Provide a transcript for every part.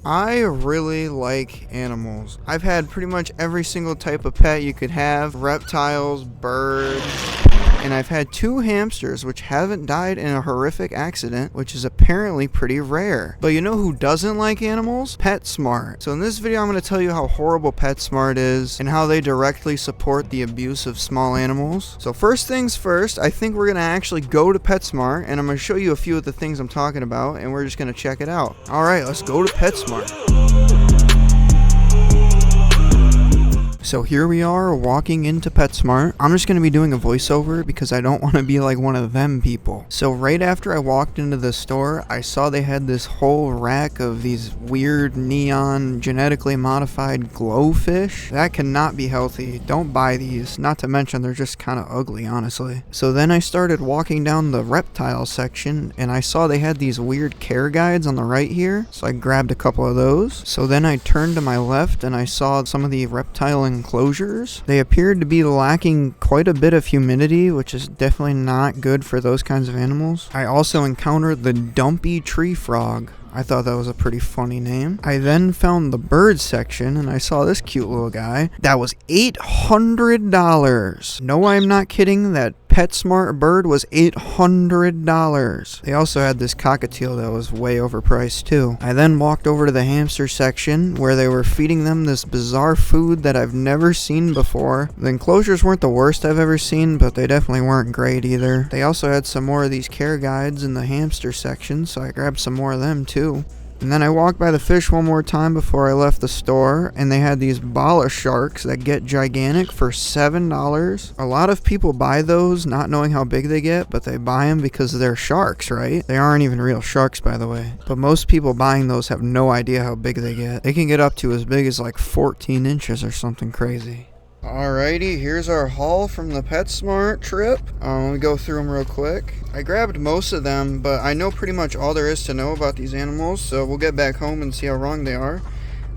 I really like animals. I've had pretty much every single type of pet you could have, reptiles, birds, and I've had 2 hamsters which haven't died in a horrific accident, which is apparently pretty rare. But you know who doesn't like animals? PetSmart. So in this video I'm going to tell you how horrible PetSmart is and how they directly support the abuse of small animals. So first things first, I think we're going to actually go to PetSmart and I'm going to show you a few of the things I'm talking about and we're just going to check it out. Alright, let's go to PetSmart. So here we are walking into PetSmart. I'm just going to be doing a voiceover because I don't want to be like one of them people. So right after I walked into the store, I saw they had this whole rack of these weird neon genetically modified glowfish. That cannot be healthy. Don't buy these. Not to mention they're just kind of ugly, honestly. So then I started walking down the reptile section and I saw they had these weird care guides on the right here. So I grabbed a couple of those. So then I turned to my left and I saw some of the reptile enclosures. They appeared to be lacking quite a bit of humidity, which is definitely not good for those kinds of animals. I also encountered the dumpy tree frog. I thought that was a pretty funny name. I then found the bird section and I saw this cute little guy. That was $800. No, I'm not kidding. That PetSmart bird was $800. They also had this cockatiel that was way overpriced too. I then walked over to the hamster section where they were feeding them this bizarre food that I've never seen before. The enclosures weren't the worst I've ever seen, but they definitely weren't great either. They also had some more of these care guides in the hamster section, so I grabbed some more of them too. And then I walked by the fish one more time before I left the store, and they had these bala sharks that get gigantic for $7. A lot of people buy those not knowing how big they get, but they buy them because they're sharks, right? They aren't even real sharks, by the way. But most people buying those have no idea how big they get. They can get up to as big as like 14 inches or something crazy. Alrighty, here's our haul from the PetSmart trip. Let me go through them real quick. I grabbed most of them, but I know pretty much all there is to know about these animals, so we'll get back home and see how wrong they are.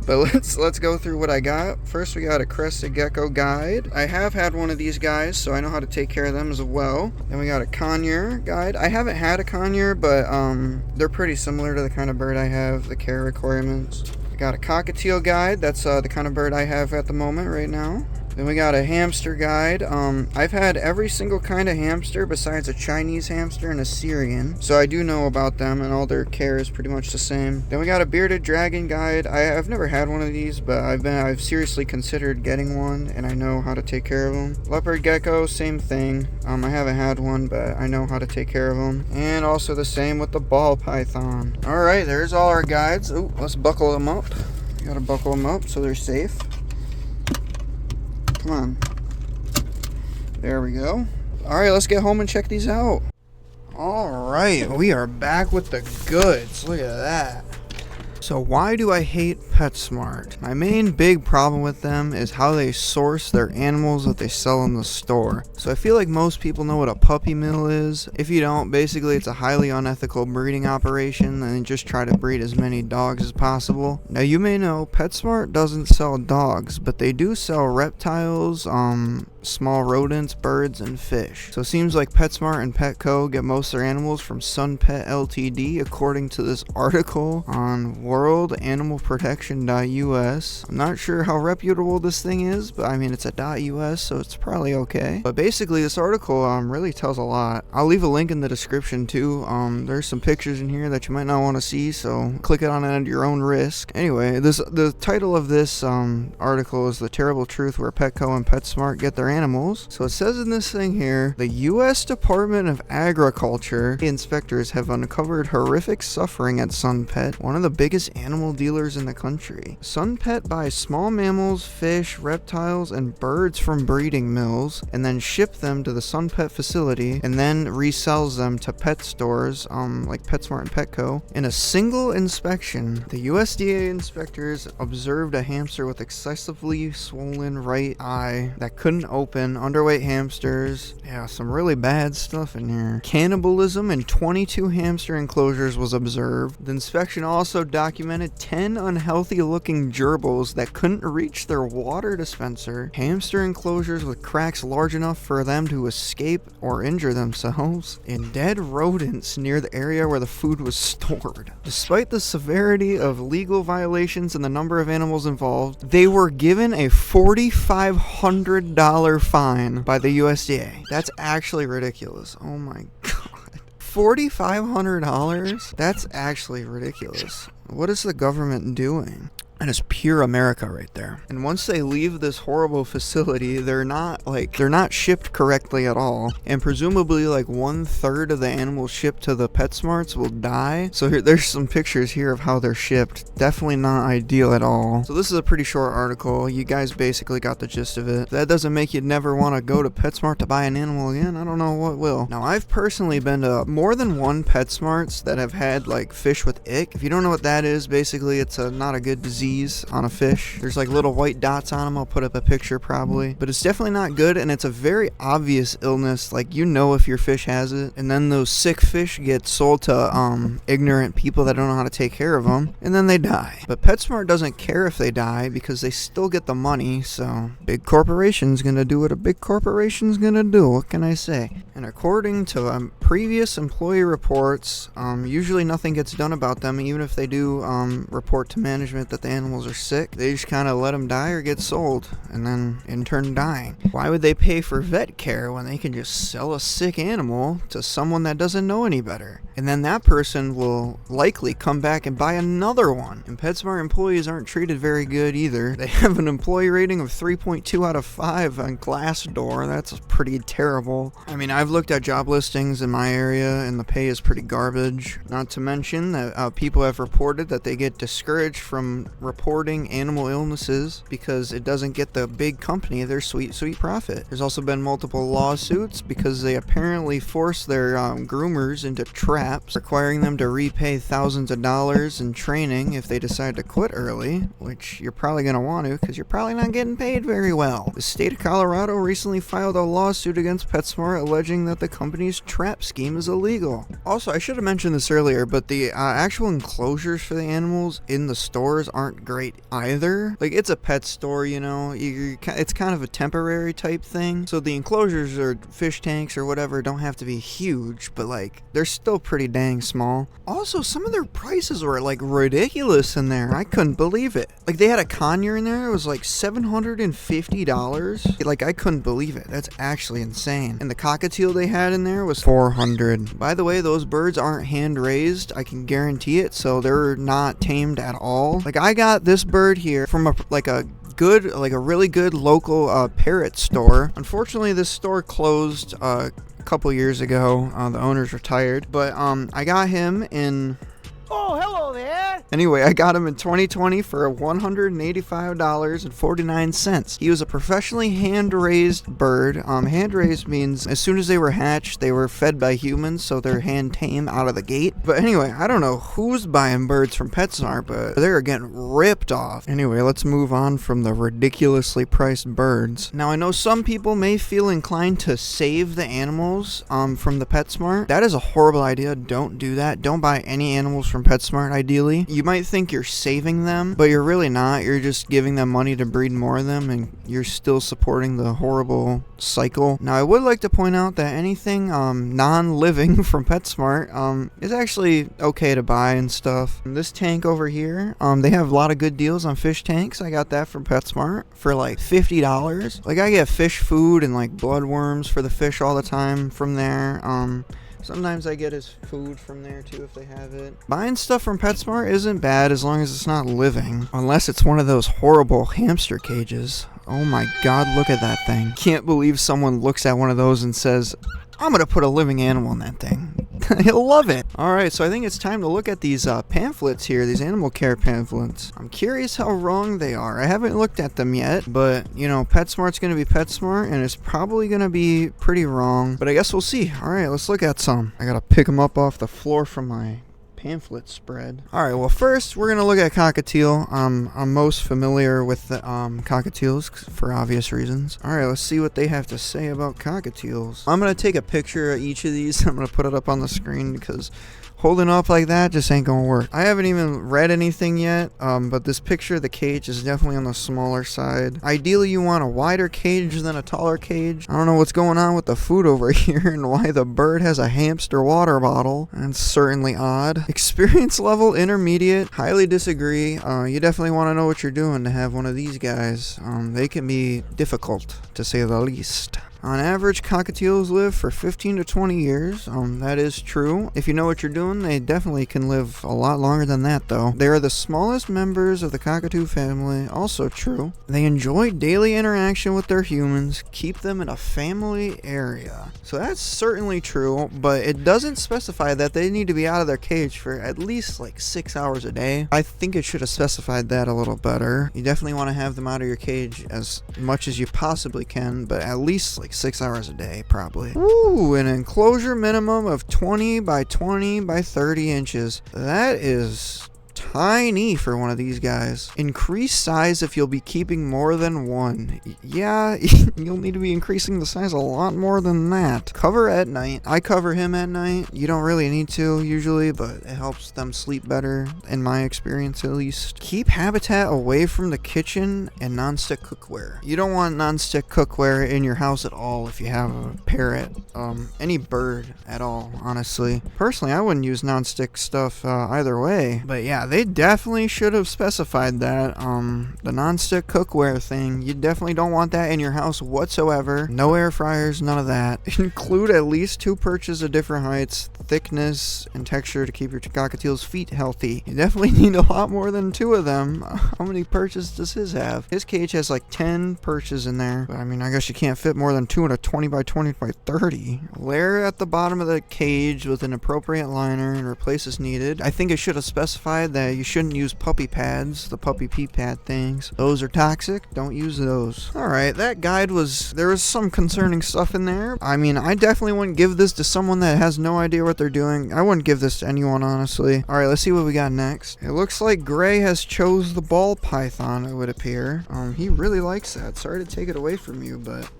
But let's go through what I got. First, we got a crested gecko guide. I have had one of these guys, so I know how to take care of them as well. Then we got a conure guide. I haven't had a conure, but they're pretty similar to the kind of bird I have, the care requirements. I got a cockatiel guide. That's the kind of bird I have at the moment right now. Then we got a hamster guide. I've had every single kind of hamster besides a Chinese hamster and a Syrian. So I do know about them and all their care is pretty much the same. Then we got a bearded dragon guide. I've never had one of these, but I've seriously considered getting one and I know how to take care of them. Leopard gecko, same thing. I haven't had one, but I know how to take care of them. And also the same with the ball python. Alright, there's all our guides. Ooh, let's buckle them up. You gotta buckle them up so they're safe. Come on. There we go. Alright, let's get home and check these out. Alright, we are back with the goods. Look at that. So why do I hate PetSmart? My main big problem with them is how they source their animals that they sell in the store. So I feel like most people know what a puppy mill is. If you don't, basically it's a highly unethical breeding operation and they just try to breed as many dogs as possible. Now you may know PetSmart doesn't sell dogs, but they do sell reptiles, small rodents, birds, and fish. So it seems like PetSmart and Petco get most of their animals from Sun Pet Ltd. according to this article on worldanimalprotection.us. I'm not sure how reputable this thing is, but I mean it's a .us, so it's probably okay. But basically this article really tells a lot. I'll leave a link in the description too. There's some pictures in here that you might not want to see, so click it on it at your own risk. Anyway, the title of this article is The Terrible Truth Where Petco and PetSmart Get Their Animals. So it says in this thing here, the U.S. Department of Agriculture inspectors have uncovered horrific suffering at Sun Pet, one of the biggest animal dealers in the country. Sun Pet buys small mammals, fish, reptiles, and birds from breeding mills, and then ship them to the Sun Pet facility, and then resells them to pet stores, like PetSmart and Petco. In a single inspection, the USDA inspectors observed a hamster with excessively swollen right eye that couldn't open. Underweight hamsters. Yeah, some really bad stuff in here. Cannibalism in 22 hamster enclosures was observed. The inspection also documented 10 unhealthy looking gerbils that couldn't reach their water dispenser. Hamster enclosures with cracks large enough for them to escape or injure themselves. And dead rodents near the area where the food was stored. Despite the severity of legal violations and the number of animals involved, they were given a $4,500 fine by the USDA. That's actually ridiculous. Oh my god. $4,500? That's actually ridiculous. What is the government doing? And it's pure America right there. And once they leave this horrible facility, they're not shipped correctly at all. And presumably like 1/3 of the animals shipped to the PetSmarts will die. So there's some pictures here of how they're shipped. Definitely not ideal at all. So this is a pretty short article. You guys basically got the gist of it. If that doesn't make you never want to go to PetSmart to buy an animal again, I don't know what will. Now I've personally been to more than one PetSmarts that have had like fish with ick. If you don't know what that is, basically it's not a good disease on a fish. There's like little white dots on them. I'll put up a picture probably, but it's definitely not good, and it's a very obvious illness. Like, you know if your fish has it, and then those sick fish get sold to ignorant people that don't know how to take care of them, and then they die. But PetSmart doesn't care if they die because they still get the money. So big corporation's gonna do what a big corporation's gonna do. What can I say? And according to previous employee reports, usually nothing gets done about them, even if they do report to management that the animals are sick. They just kind of let them die or get sold, and then in turn dying. Why would they pay for vet care when they can just sell a sick animal to someone that doesn't know any better? And then that person will likely come back and buy another one. And PetSmart employees aren't treated very good either. They have an employee rating of 3.2 out of 5 on Glassdoor. That's pretty terrible. I mean, I've looked at job listings in my area and the pay is pretty garbage. Not to mention that people have reported that they get discouraged from reporting animal illnesses because it doesn't get the big company their sweet profit. There's also been multiple lawsuits because they apparently force their groomers into traps, requiring them to repay thousands of dollars in training if they decide to quit early, which you're probably going to want to because you're probably not getting paid very well. The state of Colorado recently filed a lawsuit against PetSmart alleging that the company's trap scheme is illegal. Also, I should have mentioned this earlier, but the actual enclosures for the animals in the stores aren't great either. Like, it's a pet store, you know, it's kind of a temporary type thing, so the enclosures or fish tanks or whatever don't have to be huge, but like they're still pretty dang small. Also, some of their prices were like ridiculous in there. I couldn't believe it. Like, they had a conure in there, it was like $750. Like, I couldn't believe it. That's actually insane. And the cockatiel they had in there was $400. By the way, those birds aren't hand raised, I can guarantee it, so they're not tamed at all. Like, I got this bird here from a really good local parrot store. Unfortunately, this store closed a couple years ago. The owners retired, but I got him in... Oh, hello there. Anyway, I got him in 2020 for $185.49. He was a professionally hand-raised bird. Hand-raised means as soon as they were hatched, they were fed by humans, so they're hand-tame out of the gate. But anyway, I don't know who's buying birds from PetSmart, but they're getting ripped off. Anyway, let's move on from the ridiculously priced birds. Now, I know some people may feel inclined to save the animals from the PetSmart. That is a horrible idea. Don't do that. Don't buy any animals from PetSmart, ideally. You might think you're saving them, but you're really not. You're just giving them money to breed more of them, and you're still supporting the horrible cycle. Now, I would like to point out that anything non-living from PetSmart is actually okay to buy and stuff. This tank over here, they have a lot of good deals on fish tanks. I got that from PetSmart for like $50. Like, I get fish food and like bloodworms for the fish all the time from there. Sometimes I get his food from there too if they have it. Buying stuff from PetSmart isn't bad as long as it's not living. Unless it's one of those horrible hamster cages. Oh my god, look at that thing. Can't believe someone looks at one of those and says, I'm gonna put a living animal in that thing. He'll love it. Alright, so I think it's time to look at these pamphlets here, these animal care pamphlets. I'm curious how wrong they are. I haven't looked at them yet, but, you know, PetSmart's gonna be PetSmart, and it's probably gonna be pretty wrong. But I guess we'll see. Alright, let's look at some. I gotta pick them up off the floor from my pamphlet spread. Alright, well first we're going to look at cockatiel. I'm most familiar with the cockatiels for obvious reasons. Alright, let's see what they have to say about cockatiels. I'm going to take a picture of each of these. I'm going to put it up on the screen because holding up like that just ain't gonna work. I haven't even read anything yet, but this picture of the cage is definitely on the smaller side. Ideally, you want a wider cage than a taller cage. I don't know what's going on with the food over here and why the bird has a hamster water bottle. That's certainly odd. Experience level intermediate. Highly disagree. You definitely want to know what you're doing to have one of these guys. They can be difficult, to say the least. On average, cockatiels live for 15 to 20 years. That is true. If you know what you're doing, they definitely can live a lot longer than that, though. They are the smallest members of the cockatoo family. Also true. They enjoy daily interaction with their humans. Keep them in a family area. So that's certainly true, but it doesn't specify that they need to be out of their cage for at least like 6 hours a day. I think it should have specified that a little better. You definitely want to have them out of your cage as much as you possibly can, but at least like 6 hours a day, probably. Ooh, an enclosure minimum of 20 by 20 by 30 inches. That is tiny for one of these guys. Increase size if you'll be keeping more than one. Yeah, you'll need to be increasing the size a lot more than that. Cover at night. I cover him at night. You don't really need to usually, but it helps them sleep better, in my experience at least. Keep habitat away from the kitchen and non-stick cookware. You don't want non-stick cookware in your house at all if you have a parrot, any bird at all, honestly. Personally, I wouldn't use non-stick stuff either way, but yeah, they definitely should have specified that. The non-stick cookware thing, you definitely don't want that in your house whatsoever. No air fryers, none of that. Include at least 2 perches of different heights, thickness, and texture to keep your cockatiel's feet healthy. You definitely need a lot more than 2 of them. How many perches does his have? His cage has like 10 perches in there. But I mean, I guess you can't fit more than 2 in a 20 by 20 by 30. Layer at the bottom of the cage with an appropriate liner and replace as needed. I think it should have specified that you shouldn't use puppy pads, the puppy pee pad things. Those are toxic. Don't use those. Alright, that guide there was some concerning stuff in there. I mean, I definitely wouldn't give this to someone that has no idea what they're doing. I wouldn't give this to anyone, honestly. Alright, let's see what we got next. It looks like Gray has chose the ball python, it would appear. He really likes that. Sorry to take it away from you, but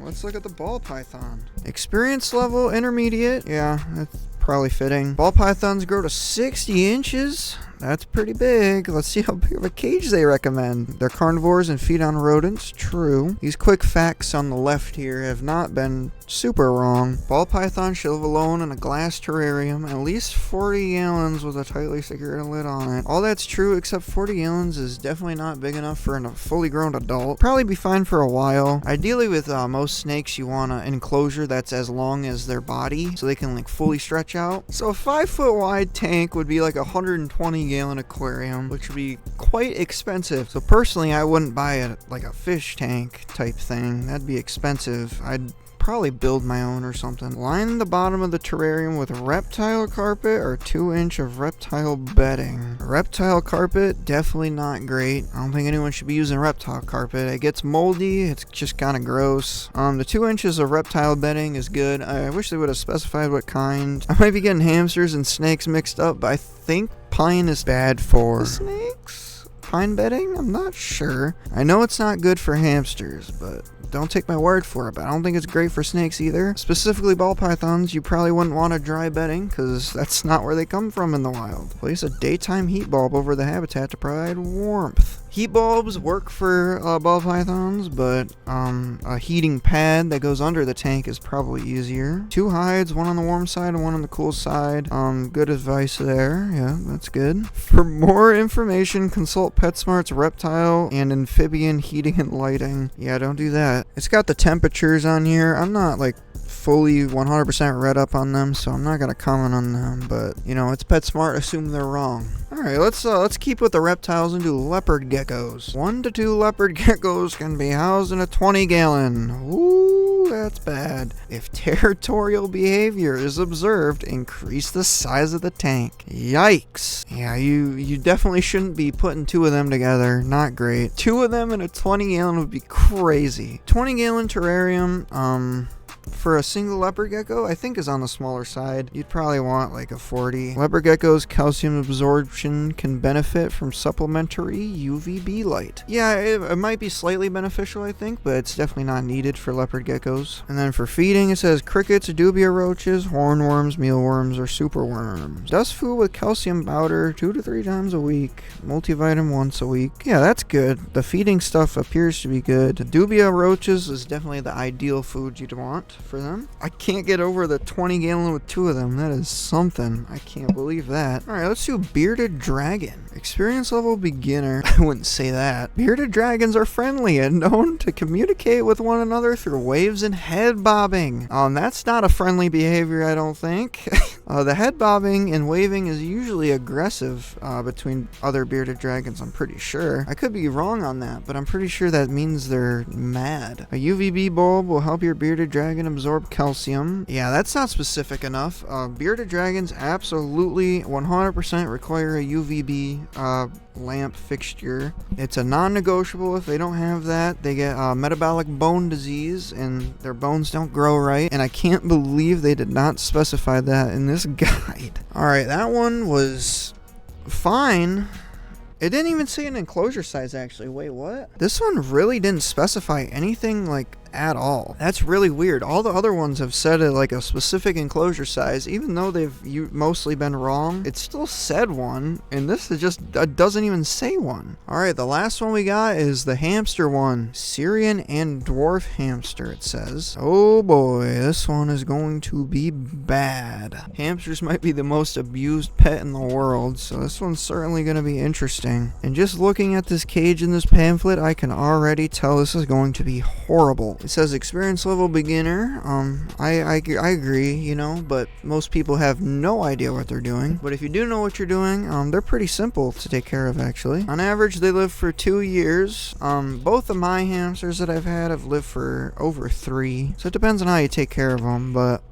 let's look at the ball python. Experience level intermediate. Yeah, that's probably fitting. Ball pythons grow to 60 inches. That's pretty big. Let's see how big of a cage they recommend. They're carnivores and feed on rodents. True. These quick facts on the left here have not been super wrong. Ball python should live alone in a glass terrarium, at least 40 gallons with a tightly secured lid on it. All that's true, except 40 gallons is definitely not big enough for a fully grown adult. Probably be fine for a while. Ideally with most snakes, you want an enclosure that's as long as their body, so they can like fully stretch out. So a 5-foot wide tank would be like a 120-gallon aquarium, which would be quite expensive. So personally, I wouldn't buy like a fish tank type thing. That'd be expensive. I'd probably build my own or something. Line the bottom of the terrarium with reptile carpet or 2-inch of reptile bedding. Reptile carpet, definitely not great. I don't think anyone should be using reptile carpet. It gets moldy. It's just kind of gross. The 2 inches of reptile bedding is good. I wish they would have specified what kind. I might be getting hamsters and snakes mixed up, but I think pine is bad for the snakes. Pine bedding? I'm not sure. I know it's not good for hamsters, but don't take my word for it, but I don't think it's great for snakes either. Specifically ball pythons, you probably wouldn't want a dry bedding because that's not where they come from in the wild. Place a daytime heat bulb over the habitat to provide warmth. Heat bulbs work for ball pythons, but a heating pad that goes under the tank is probably easier. 2 hides, one on the warm side and one on the cool side. Good advice there. Yeah, that's good. For more information, consult PetSmart's reptile and amphibian heating and lighting. Yeah, don't do that. It's got the temperatures on here. I'm not like fully 100% read up on them, so I'm not gonna comment on them, but you know, it's PetSmart, assume they're wrong. Alright, let's keep with the reptiles and do leopard geckos. 1 to 2 leopard geckos can be housed in a 20-gallon. Ooh, that's bad. If territorial behavior is observed, increase the size of the tank. Yikes. Yeah, you definitely shouldn't be putting 2 of them together. Not great. 2 of them in a 20-gallon would be crazy. 20-gallon terrarium, for a single leopard gecko, I think is on the smaller side. You'd probably want like a 40. Leopard gecko's calcium absorption can benefit from supplementary UVB light. Yeah, it might be slightly beneficial, I think, but it's definitely not needed for leopard geckos. And then for feeding, it says crickets, dubia roaches, hornworms, mealworms, or superworms. Dust food with calcium powder 2 to 3 times a week. Multivitamin once a week. Yeah, that's good. The feeding stuff appears to be good. Dubia roaches is definitely the ideal food you'd want for them. I can't get over the 20 gallon with 2 of them. That is something. I can't believe that. Alright, let's do bearded dragon. Experience level beginner. I wouldn't say that. Bearded dragons are friendly and known to communicate with one another through waves and head bobbing. That's not a friendly behavior, I don't think. The head bobbing and waving is usually aggressive between other bearded dragons, I'm pretty sure. I could be wrong on that, but I'm pretty sure that means they're mad. A UVB bulb will help your bearded dragon absorb calcium. Yeah, that's not specific enough. Bearded dragons absolutely 100% require a UVB lamp fixture. It's a non-negotiable. If they don't have that, they get metabolic bone disease and their bones don't grow right. And I can't believe they did not specify that in this guide. Alright, that one was fine. It didn't even say an enclosure size, actually. Wait, what? This one really didn't specify anything, like, at all. That's really weird. All the other ones have said like a specific enclosure size, even though they've mostly been wrong. It still said one, and this is just doesn't even say one. Alright, the last one we got is the hamster one. Syrian and dwarf hamster, it says. Oh boy, this one is going to be bad. Hamsters might be the most abused pet in the world, so this one's certainly going to be interesting. And just looking at this cage in this pamphlet, I can already tell this is going to be horrible. It says experience level beginner. I agree, you know, but most people have no idea what they're doing. But if you do know what you're doing, they're pretty simple to take care of, actually. On average, they live for 2 years. Both of my hamsters that I've had have lived for over 3. So it depends on how you take care of them, but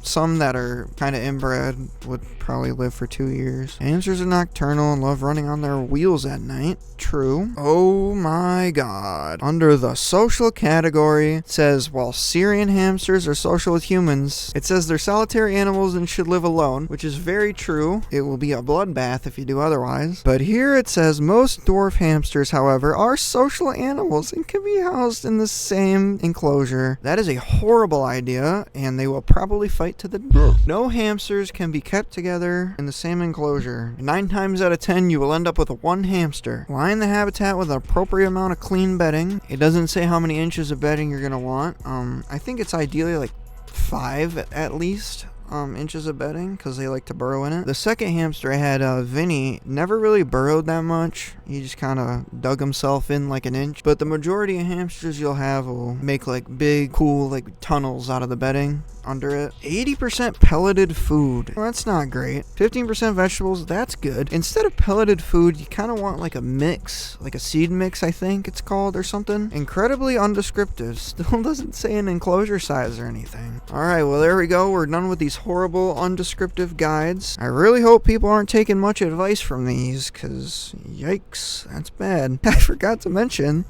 some that are kind of inbred would probably live for 2 years. Hamsters are nocturnal and love running on their wheels at night. True. Oh my god. Under the social category, it says, while Syrian hamsters are social with humans, it says they're solitary animals and should live alone, which is very true. It will be a bloodbath if you do otherwise. But here it says most dwarf hamsters, however, are social animals and can be housed in the same enclosure. That is a horrible idea, and they will probably fight to the death. No hamsters can be kept together in the same enclosure. 9 times out of 10, you will end up with one hamster. Line the habitat with an appropriate amount of clean bedding. It doesn't say how many inches of bedding you're gonna want. I think it's ideally like 5 at least. Inches of bedding, because they like to burrow in it. The second hamster I had, Vinny, never really burrowed that much. He just kind of dug himself in like an inch. But the majority of hamsters you'll have will make like big, cool, like tunnels out of the bedding under it. 80% pelleted food. Well, that's not great. 15% vegetables, that's good. Instead of pelleted food, you kind of want like a mix, like a seed mix, I think it's called, or something. Incredibly undescriptive. Still doesn't say an enclosure size or anything. Alright, well there we go. We're done with these horrible undescriptive guides. I really hope people aren't taking much advice from these, because yikes, that's bad. I forgot to mention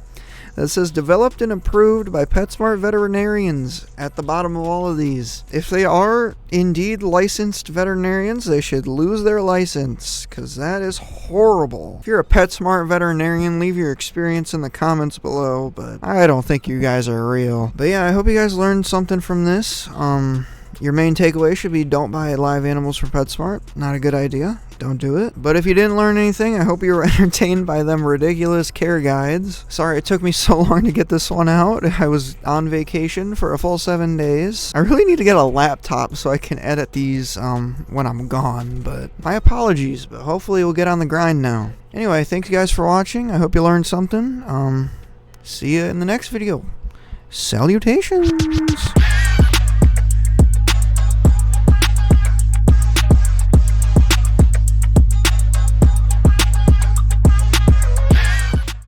that says developed and approved by PetSmart veterinarians at the bottom of all of these. If they are indeed licensed veterinarians, they should lose their license, because that is horrible. If you're a PetSmart veterinarian, leave your experience in the comments below, but I don't think you guys are real. But yeah, I hope you guys learned something from this. Your main takeaway should be don't buy live animals from PetSmart. Not a good idea. Don't do it. But if you didn't learn anything, I hope you were entertained by them ridiculous care guides. Sorry it took me so long to get this one out. I was on vacation for a full 7 days. I really need to get a laptop so I can edit these when I'm gone. But my apologies, but hopefully we'll get on the grind now. Anyway, thanks guys for watching. I hope you learned something. See you in the next video. Salutations!